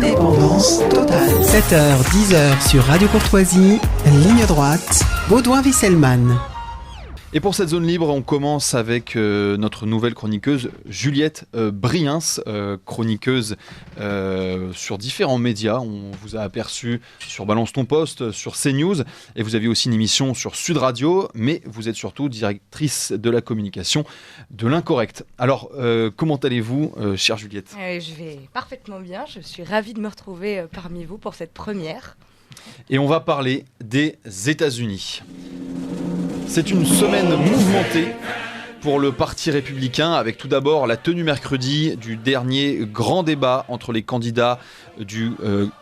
Indépendance totale. 7h, 10h sur Radio Courtoisie, ligne droite, Baudouin-Wisselman. Et pour cette zone libre, on commence avec notre nouvelle chroniqueuse Juliette Briens, chroniqueuse sur différents médias. On vous a aperçu sur Balance ton poste, sur CNews, et vous aviez aussi une émission sur Sud Radio, mais vous êtes surtout directrice de la communication de l'Incorrect. Alors, comment allez-vous, chère Juliette ? Je vais parfaitement bien, je suis ravie de me retrouver parmi vous pour cette première. Et on va parler des États-Unis. C'est une semaine mouvementée pour le Parti républicain, avec tout d'abord la tenue mercredi du dernier grand débat entre les candidats du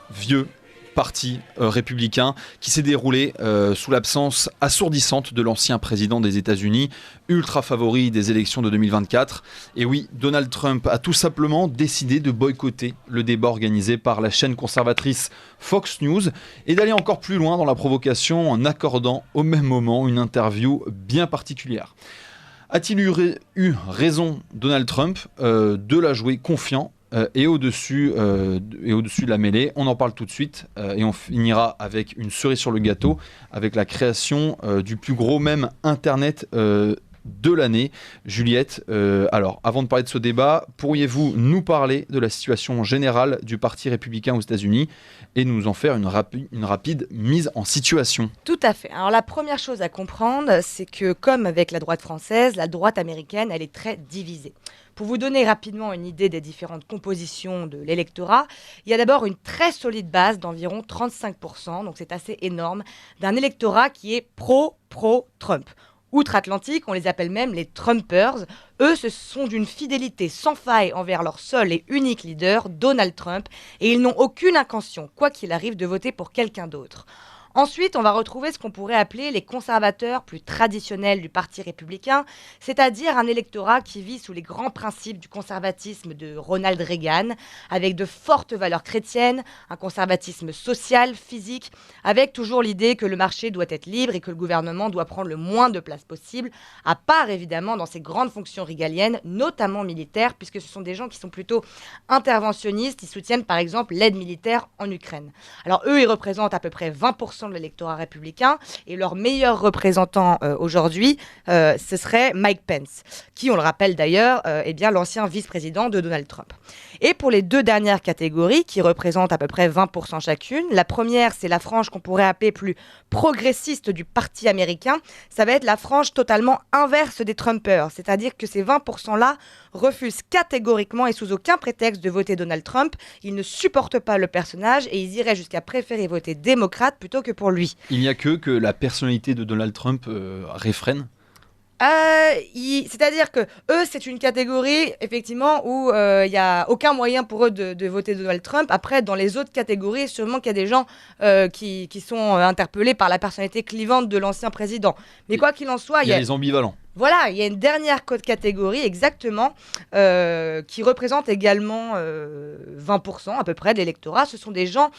vieux Parti républicain qui s'est déroulé sous l'absence assourdissante de l'ancien président des États-Unis, ultra favori des élections de 2024. Et oui, Donald Trump a tout simplement décidé de boycotter le débat organisé par la chaîne conservatrice Fox News et d'aller encore plus loin dans la provocation en accordant au même moment une interview bien particulière. A-t-il eu raison, Donald Trump, de la jouer confiant et au-dessus de la mêlée? On en parle tout de suite et on finira avec une cerise sur le gâteau, avec la création du plus gros mème Internet de l'année. Juliette, alors avant de parler de ce débat, pourriez-vous nous parler de la situation générale du Parti républicain aux États-Unis et nous en faire une rapide mise en situation? Tout à fait. Alors la première chose à comprendre, c'est que comme avec la droite française, la droite américaine, elle est très divisée. Pour vous donner rapidement une idée des différentes compositions de l'électorat, il y a d'abord une très solide base d'environ 35%, donc c'est assez énorme, d'un électorat qui est pro-Trump. Outre-Atlantique, on les appelle même les Trumpers. Eux, ce sont d'une fidélité sans faille envers leur seul et unique leader, Donald Trump, et ils n'ont aucune intention, quoi qu'il arrive, de voter pour quelqu'un d'autre. Ensuite, on va retrouver ce qu'on pourrait appeler les conservateurs plus traditionnels du Parti républicain, c'est-à-dire un électorat qui vit sous les grands principes du conservatisme de Ronald Reagan, avec de fortes valeurs chrétiennes, un conservatisme social, physique, avec toujours l'idée que le marché doit être libre et que le gouvernement doit prendre le moins de place possible, à part évidemment dans ses grandes fonctions régaliennes, notamment militaires, puisque ce sont des gens qui sont plutôt interventionnistes, ils soutiennent par exemple l'aide militaire en Ukraine. Alors eux, ils représentent à peu près 20% de l'électorat républicain et leur meilleur représentant aujourd'hui, ce serait Mike Pence, qui, on le rappelle d'ailleurs, est bien l'ancien vice-président de Donald Trump. Et pour les deux dernières catégories, qui représentent à peu près 20% chacune, la première, c'est la frange qu'on pourrait appeler plus progressiste du Parti américain. Ça va être la frange totalement inverse des Trumpers, c'est-à-dire que ces 20%-là refusent catégoriquement et sous aucun prétexte de voter Donald Trump. Ils ne supportent pas le personnage et ils iraient jusqu'à préférer voter démocrate plutôt que pour lui. Il n'y a que la personnalité de Donald Trump réfrène. C'est-à-dire que eux, c'est une catégorie effectivement où il n'y a aucun moyen pour eux de voter Donald Trump. Après, dans les autres catégories, sûrement qu'il y a des gens qui sont interpellés par la personnalité clivante de l'ancien président. Mais quoi qu'il en soit, il y a les ambivalents. Voilà, il y a une dernière catégorie exactement qui représente également 20% à peu près de l'électorat. Ce sont des gens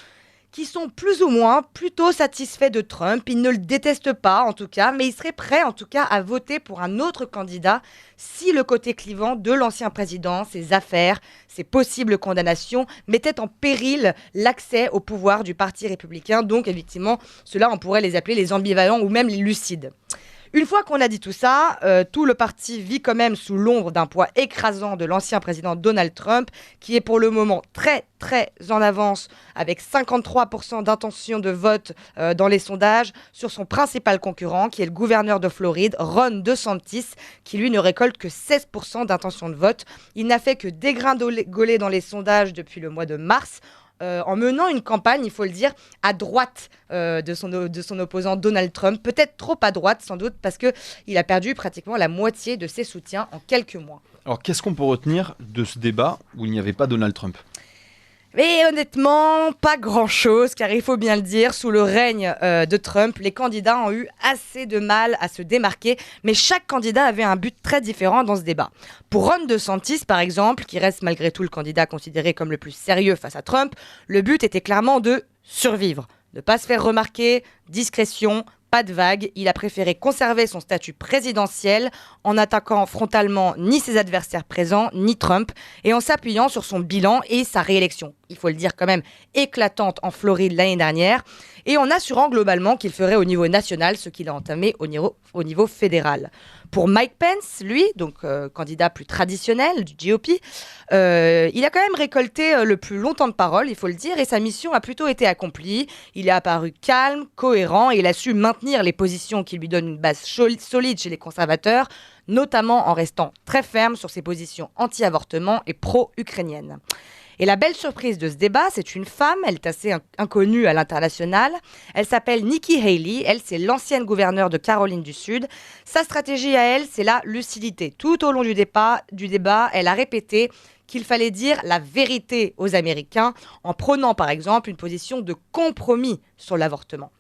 qui sont plus ou moins plutôt satisfaits de Trump. Ils ne le détestent pas, en tout cas, mais ils seraient prêts, en tout cas, à voter pour un autre candidat si le côté clivant de l'ancien président, ses affaires, ses possibles condamnations, mettaient en péril l'accès au pouvoir du Parti républicain. Donc, effectivement, ceux-là, on pourrait les appeler les ambivalents ou même les lucides. Une fois qu'on a dit tout ça, tout le parti vit quand même sous l'ombre d'un poids écrasant de l'ancien président Donald Trump, qui est pour le moment très, très en avance, avec 53% d'intention de vote dans les sondages, sur son principal concurrent, qui est le gouverneur de Floride, Ron DeSantis, qui lui ne récolte que 16% d'intention de vote. Il n'a fait que dégringoler dans les sondages depuis le mois de mars, en menant une campagne, il faut le dire, à droite de son opposant Donald Trump. Peut-être trop à droite, sans doute, parce qu'il a perdu pratiquement la moitié de ses soutiens en quelques mois. Alors, qu'est-ce qu'on peut retenir de ce débat où il n'y avait pas Donald Trump ? Mais honnêtement, pas grand-chose, car il faut bien le dire, sous le règne de Trump, les candidats ont eu assez de mal à se démarquer, mais chaque candidat avait un but très différent dans ce débat. Pour Ron DeSantis, par exemple, qui reste malgré tout le candidat considéré comme le plus sérieux face à Trump, le but était clairement de survivre, ne pas se faire remarquer, discrétion, pas de vague, il a préféré conserver son statut présidentiel en attaquant frontalement ni ses adversaires présents, ni Trump, et en s'appuyant sur son bilan et sa réélection, il faut le dire quand même, éclatante en Floride l'année dernière, et en assurant globalement qu'il ferait au niveau national ce qu'il a entamé au niveau fédéral. Pour Mike Pence, lui, donc candidat plus traditionnel du GOP, il a quand même récolté le plus longtemps de parole, il faut le dire, et sa mission a plutôt été accomplie. Il est apparu calme, cohérent, et il a su maintenir les positions qui lui donnent une base solide chez les conservateurs, notamment en restant très ferme sur ses positions anti-avortement et pro-ukrainiennes. Et la belle surprise de ce débat, c'est une femme, elle est assez inconnue à l'international. Elle s'appelle Nikki Haley, elle c'est l'ancienne gouverneure de Caroline du Sud. Sa stratégie à elle, c'est la lucidité. Tout au long du débat, elle a répété qu'il fallait dire la vérité aux Américains en prenant par exemple une position de compromis sur l'avortement.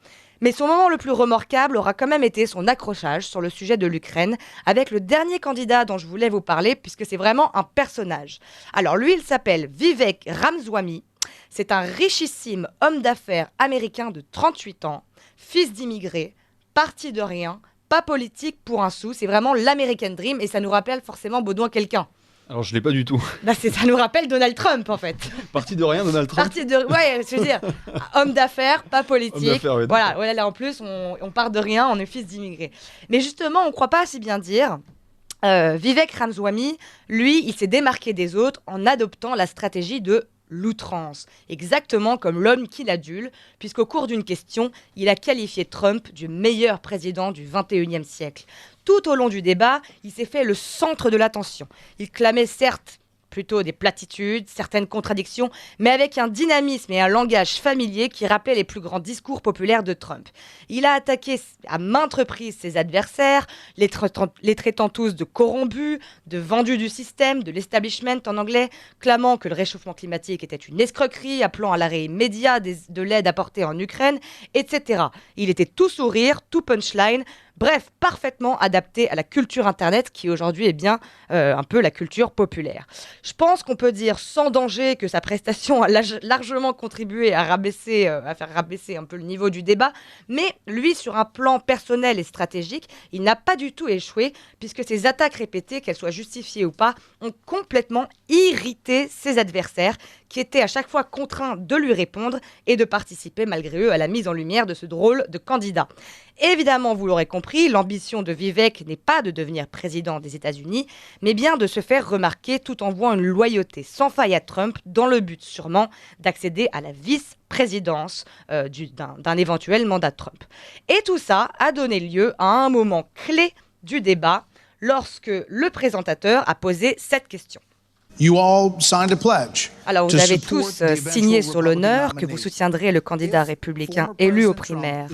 Mais son moment le plus remarquable aura quand même été son accrochage sur le sujet de l'Ukraine avec le dernier candidat dont je voulais vous parler puisque c'est vraiment un personnage. Alors lui, il s'appelle Vivek Ramaswamy. C'est un richissime homme d'affaires américain de 38 ans, fils d'immigrés, parti de rien, pas politique pour un sou. C'est vraiment l'American Dream et ça nous rappelle forcément Baudouin quelqu'un. Alors je l'ai pas du tout. Ça nous rappelle Donald Trump en fait. Parti de rien, Donald Trump. Ouais, je veux dire, homme d'affaires, pas politique. Homme d'affaires, oui, voilà, là en plus, on part de rien, on est fils d'immigrés. Mais justement, on ne croit pas si bien dire. Vivek Ramaswamy, lui, il s'est démarqué des autres en adoptant la stratégie de l'outrance, exactement comme l'homme qui l'adule, puisqu'au cours d'une question, il a qualifié Trump du meilleur président du 21e siècle. Tout au long du débat, il s'est fait le centre de l'attention. Il clamait certes plutôt des platitudes, certaines contradictions, mais avec un dynamisme et un langage familier qui rappelaient les plus grands discours populaires de Trump. Il a attaqué à maintes reprises ses adversaires, les traitant tous de corrompus, de vendus du système, de l'establishment en anglais, clamant que le réchauffement climatique était une escroquerie, appelant à l'arrêt immédiat de l'aide apportée en Ukraine, etc. Il était tout sourire, tout punchline, bref, parfaitement adapté à la culture Internet qui aujourd'hui est bien un peu la culture populaire. Je pense qu'on peut dire sans danger que sa prestation a largement contribué à faire rabaisser un peu le niveau du débat, mais lui, sur un plan personnel et stratégique, il n'a pas du tout échoué puisque ses attaques répétées, qu'elles soient justifiées ou pas, ont complètement irrité ses adversaires qui étaient à chaque fois contraints de lui répondre et de participer malgré eux à la mise en lumière de ce drôle de candidat. Évidemment, vous l'aurez compris, l'ambition de Vivek n'est pas de devenir président des États-Unis, mais bien de se faire remarquer tout en vouant une loyauté sans faille à Trump, dans le but sûrement d'accéder à la vice-présidence d'un éventuel mandat Trump. Et tout ça a donné lieu à un moment clé du débat, lorsque le présentateur a posé cette question. You all signed a pledge. Alors, vous avez tous signé sur l'honneur que vous soutiendrez le candidat républicain élu aux primaires.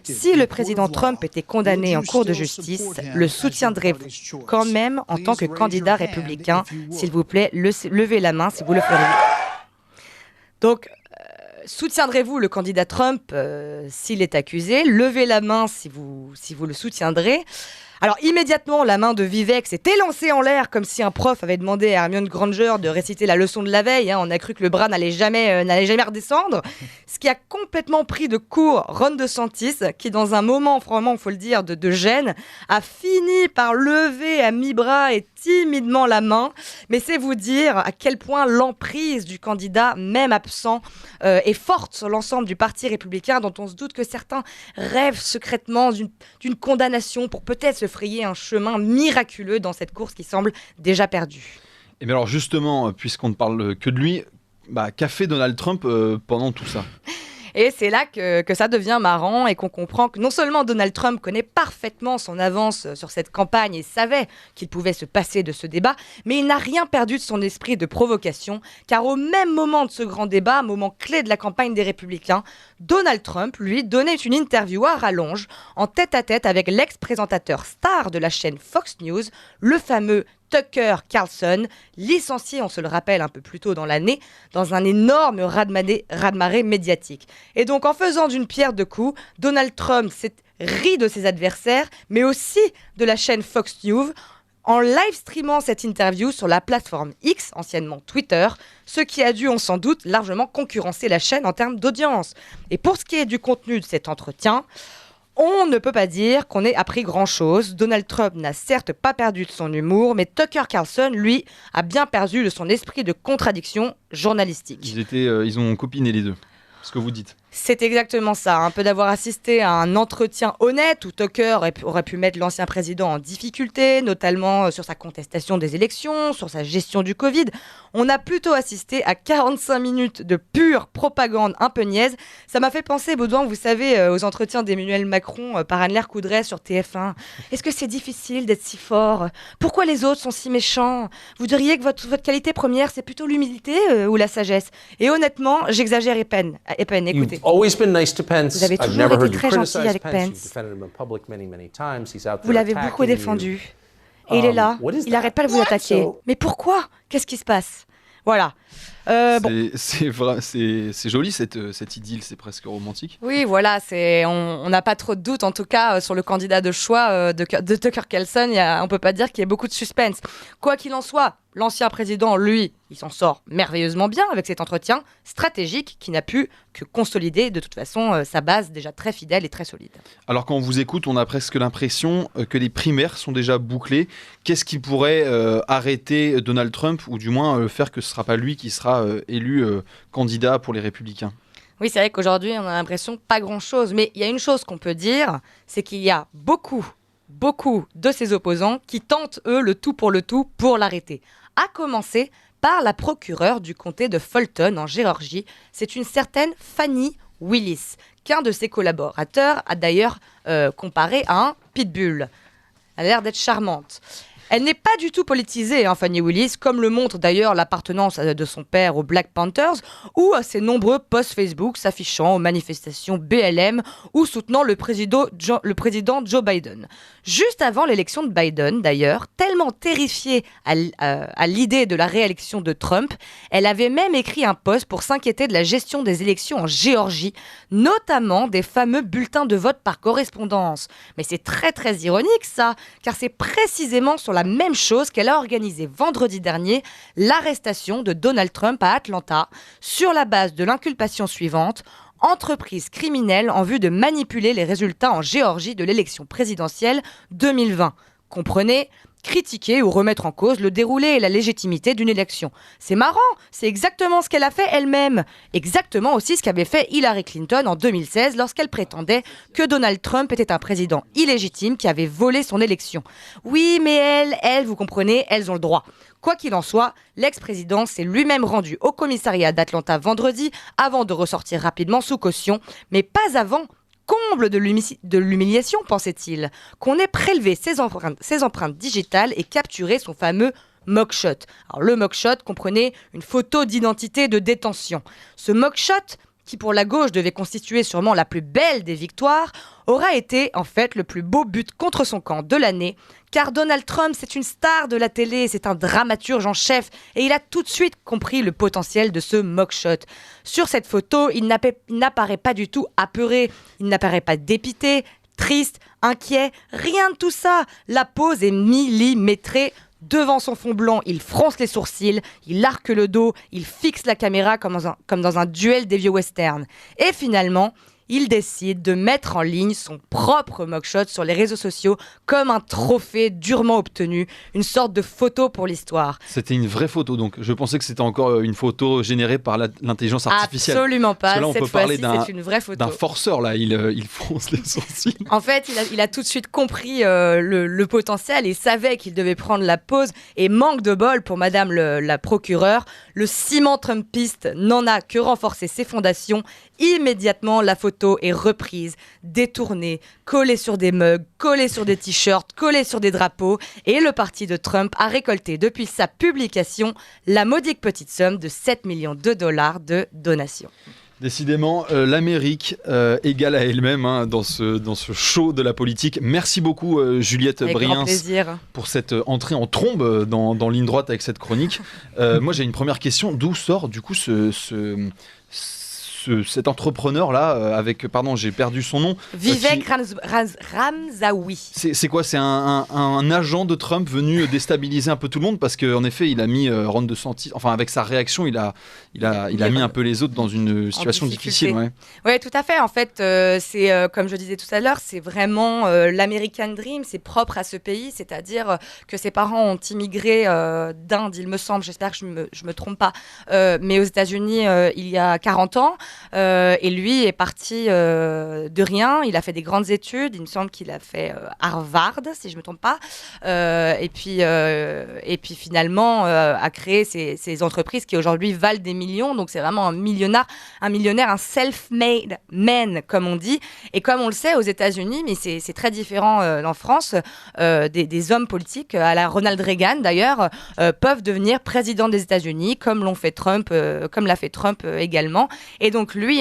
Si le président Trump était condamné en cour de justice, le soutiendrez-vous quand même en tant que candidat républicain? S'il vous plaît, levez la main si vous le feriez. Donc, soutiendrez-vous le candidat Trump s'il est accusé? Levez la main si vous le soutiendrez. Alors immédiatement, la main de Vivek s'est élancée en l'air comme si un prof avait demandé à Hermione Granger de réciter la leçon de la veille. On a cru que le bras n'allait jamais redescendre. Ce qui a complètement pris de court Ron DeSantis, qui dans un moment, vraiment, il faut le dire, de gêne, a fini par lever à mi-bras et timidement la main. Mais c'est vous dire à quel point l'emprise du candidat, même absent, est forte sur l'ensemble du parti républicain, dont on se doute que certains rêvent secrètement d'une condamnation pour peut-être se frayer un chemin miraculeux dans cette course qui semble déjà perdue. Et bien alors justement, puisqu'on ne parle que de lui, qu'a fait Donald Trump pendant tout ça ? Et c'est là que ça devient marrant et qu'on comprend que non seulement Donald Trump connaît parfaitement son avance sur cette campagne et savait qu'il pouvait se passer de ce débat, mais il n'a rien perdu de son esprit de provocation, car au même moment de ce grand débat, moment clé de la campagne des Républicains, Donald Trump, lui, donnait une interview à rallonge, en tête-à-tête avec l'ex-présentateur star de la chaîne Fox News, le fameux Tucker Carlson, licencié, on se le rappelle un peu plus tôt dans l'année, dans un énorme raz-de-marée médiatique. Et donc en faisant d'une pierre deux coups, Donald Trump s'est ri de ses adversaires, mais aussi de la chaîne Fox News, en live-streamant cette interview sur la plateforme X, anciennement Twitter, ce qui a dû, on s'en doute, largement concurrencer la chaîne en termes d'audience. Et pour ce qui est du contenu de cet entretien, On ne peut pas dire qu'on ait appris grand-chose. Donald Trump n'a certes pas perdu de son humour, mais Tucker Carlson, lui, a bien perdu de son esprit de contradiction journalistique. Ils ont copiné les deux, ce que vous dites. C'est exactement ça, un peu d'avoir assisté à un entretien honnête où Tucker aurait pu mettre l'ancien président en difficulté, notamment sur sa contestation des élections, sur sa gestion du Covid. On a plutôt assisté à 45 minutes de pure propagande un peu niaise. Ça m'a fait penser, Baudouin, vous savez, aux entretiens d'Emmanuel Macron par Anne-Laure Coudray sur TF1. Est-ce que c'est difficile d'être si fort ? Pourquoi les autres sont si méchants ? Vous diriez que votre qualité première, c'est plutôt l'humilité ou la sagesse ? Et honnêtement, j'exagère à peine. Écoutez. Always been nice to Pence. Vous avez I've toujours never été heard you très gentil criticize avec Pence. Pence. You've defended him in public many times. He's out there Vous l'avez attacking beaucoup you. défendu. Et il est là. What is Il that? n'arrête pas de vous What? attaquer. So- Mais pourquoi ? Qu'est-ce qui se passe ? Voilà. Bon. C'est joli cette idylle, c'est presque romantique. Oui, voilà, on n'a pas trop de doutes, en tout cas, sur le candidat de choix de Tucker Carlson. On ne peut pas dire qu'il y ait beaucoup de suspense. Quoi qu'il en soit, l'ancien président, lui, il s'en sort merveilleusement bien avec cet entretien stratégique qui n'a pu que consolider, de toute façon, sa base déjà très fidèle et très solide. Alors quand on vous écoute, on a presque l'impression que les primaires sont déjà bouclées. Qu'est-ce qui pourrait arrêter Donald Trump, ou du moins faire que ce ne sera pas lui qui sera élu candidat pour les Républicains ? Oui, c'est vrai qu'aujourd'hui, on a l'impression pas grand-chose. Mais il y a une chose qu'on peut dire, c'est qu'il y a beaucoup de ses opposants qui tentent, eux, le tout pour l'arrêter. À commencer par la procureure du comté de Fulton, en Géorgie. C'est une certaine Fani Willis, qu'un de ses collaborateurs a d'ailleurs comparé à un pitbull. Elle a l'air d'être charmante. Elle n'est pas du tout politisée, Fani Willis, comme le montre d'ailleurs l'appartenance de son père aux Black Panthers ou à ses nombreux posts Facebook s'affichant aux manifestations BLM ou soutenant le président Joe Biden. Juste avant l'élection de Biden, d'ailleurs, tellement terrifiée à l'idée de la réélection de Trump, elle avait même écrit un post pour s'inquiéter de la gestion des élections en Géorgie, notamment des fameux bulletins de vote par correspondance. Mais c'est très très ironique ça, car c'est précisément sur la même chose qu'elle a organisé vendredi dernier l'arrestation de Donald Trump à Atlanta sur la base de l'inculpation suivante: entreprise criminelle en vue de manipuler les résultats en Géorgie de l'élection présidentielle 2020. Comprenez, critiquer ou remettre en cause le déroulé et la légitimité d'une élection. C'est marrant, c'est exactement ce qu'elle a fait elle-même. Exactement aussi ce qu'avait fait Hillary Clinton en 2016 lorsqu'elle prétendait que Donald Trump était un président illégitime qui avait volé son élection. Oui, mais elles, vous comprenez, elles ont le droit. Quoi qu'il en soit, l'ex-président s'est lui-même rendu au commissariat d'Atlanta vendredi avant de ressortir rapidement sous caution, mais pas avant. Comble de l'humiliation, pensait-il, qu'on ait prélevé ses empreintes digitales et capturé son fameux mugshot. Alors le mugshot comprenait une photo d'identité de détention. Ce mugshot, qui pour la gauche devait constituer sûrement la plus belle des victoires, aura été en fait le plus beau but contre son camp de l'année, car Donald Trump, c'est une star de la télé, c'est un dramaturge en chef, et il a tout de suite compris le potentiel de ce mugshot. Sur cette photo, il n'apparaît pas du tout apeuré, il n'apparaît pas dépité, triste, inquiet, rien de tout ça. La pose est millimétrée. Devant son fond blanc, il fronce les sourcils, il arque le dos, il fixe la caméra comme dans un duel des vieux westerns. Et finalement, il décide de mettre en ligne son propre mugshot sur les réseaux sociaux comme un trophée durement obtenu, une sorte de photo pour l'histoire. C'était une vraie photo, donc je pensais que c'était encore une photo générée par l'intelligence artificielle. Absolument pas, là, on cette peut parler fois-ci c'est une vraie photo. d'un forceur, là, il fronce les sourcils. En fait, il a tout de suite compris le potentiel et savait qu'il devait prendre la pause. Et manque de bol pour madame la procureure, le ciment trumpiste n'en a que renforcé ses fondations. Immédiatement, la photo est reprise, détournée, collée sur des mugs, collée sur des t-shirts, collée sur des drapeaux. Et le parti de Trump a récolté depuis sa publication la modique petite somme de 7 millions de dollars de donations. Décidément, l'Amérique égale à elle-même dans ce show de la politique. Merci beaucoup Juliette Avec Briens grand plaisir. pour cette entrée en trombe dans Ligne Droite avec cette chronique. Moi j'ai une première question, d'où sort du coup cet entrepreneur-là, avec, pardon, j'ai perdu son nom. Vivek Ramzaoui. C'est quoi? C'est un agent de Trump venu déstabiliser un peu tout le monde, parce qu'en effet, il a mis Ron DeSantis, enfin avec sa réaction, il a mis un peu les autres dans une situation difficile. Ouais, tout à fait. En fait, c'est comme je disais tout à l'heure, c'est vraiment l'American Dream, c'est propre à ce pays, c'est-à-dire que ses parents ont immigré d'Inde, il me semble, j'espère que je me trompe pas, mais aux États-Unis il y a 40 ans, et lui est parti de rien. Il a fait des grandes études, il me semble qu'il a fait Harvard, si je me trompe pas, et puis finalement a créé ces entreprises qui aujourd'hui valent des millions. Donc c'est vraiment un millionnaire, un self-made man, comme on dit. Et comme on le sait aux États-Unis, mais c'est très différent en France, des hommes politiques, à la Ronald Reagan d'ailleurs, peuvent devenir président des États-Unis, comme l'a fait Trump également. Et donc lui,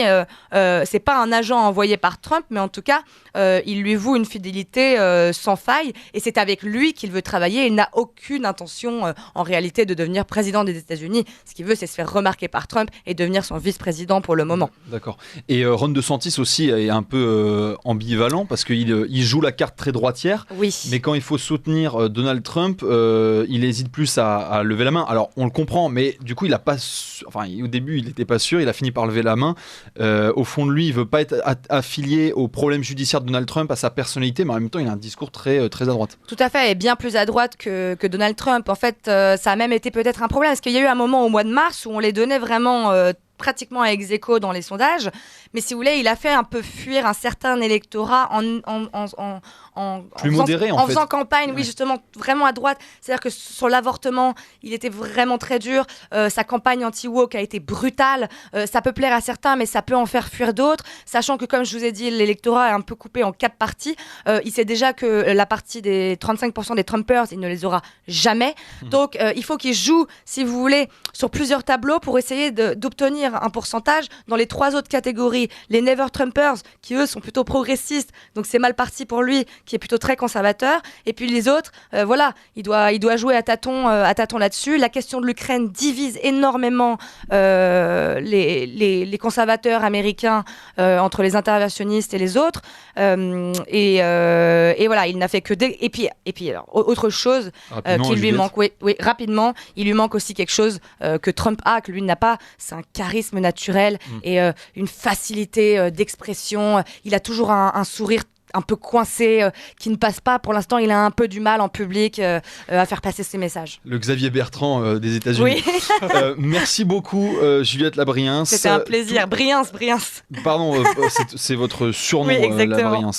c'est pas un agent envoyé par Trump, mais en tout cas, il lui voue une fidélité sans faille, et c'est avec lui qu'il veut travailler. Il n'a aucune intention en réalité de devenir président des États-Unis. Ce qu'il veut, c'est se faire remarquer par Trump et devenir son vice-président pour le moment. D'accord. Et Ron DeSantis aussi est un peu ambivalent, parce qu'il joue la carte très droitière, oui. Mais quand il faut soutenir Donald Trump, il hésite plus à lever la main. Alors on le comprend, mais du coup au début il n'était pas sûr, il a fini par lever la main. Au fond de lui, il veut pas être affilié aux problèmes judiciaires de Donald Trump, à sa personnalité, mais en même temps il a un discours très, très à droite. Tout à fait, et bien plus à droite que Donald Trump. En fait, ça a même été peut-être un problème, parce qu'il y a eu un moment au mois de mars où on les donnait vraiment pratiquement à ex-aequo dans les sondages, mais si vous voulez, il a fait un peu fuir un certain électorat en faisant campagne, oui, justement, vraiment à droite. C'est-à-dire que sur l'avortement, il était vraiment très dur. Sa campagne anti-woke a été brutale. Ça peut plaire à certains, mais ça peut en faire fuir d'autres. Sachant que, comme je vous ai dit, l'électorat est un peu coupé en 4 parties. Il sait déjà que la partie des 35% des Trumpers, il ne les aura jamais. Donc, il faut qu'il joue, si vous voulez, sur plusieurs tableaux pour essayer d'obtenir un pourcentage dans les 3 autres catégories. Les Never Trumpers, qui eux sont plutôt progressistes, donc c'est mal parti pour lui, qui est plutôt très conservateur. Et puis les autres, voilà, il doit jouer à tâtons là-dessus. La question de l'Ukraine divise énormément les conservateurs américains entre les interventionnistes et les autres. Et voilà, il n'a fait que et puis alors, autre chose qui lui manque. Oui, rapidement, il lui manque aussi quelque chose que Trump a, que lui n'a pas. C'est un charisme naturel et une facilité d'expression. Il a toujours un sourire un peu coincé, qui ne passe pas. Pour l'instant, il a un peu du mal en public à faire passer ses messages. Le Xavier Bertrand des États-Unis. Oui. Merci beaucoup, Juliette Labriens. C'était un plaisir. Briens. Pardon, c'est votre surnom, oui, exactement. Labriens.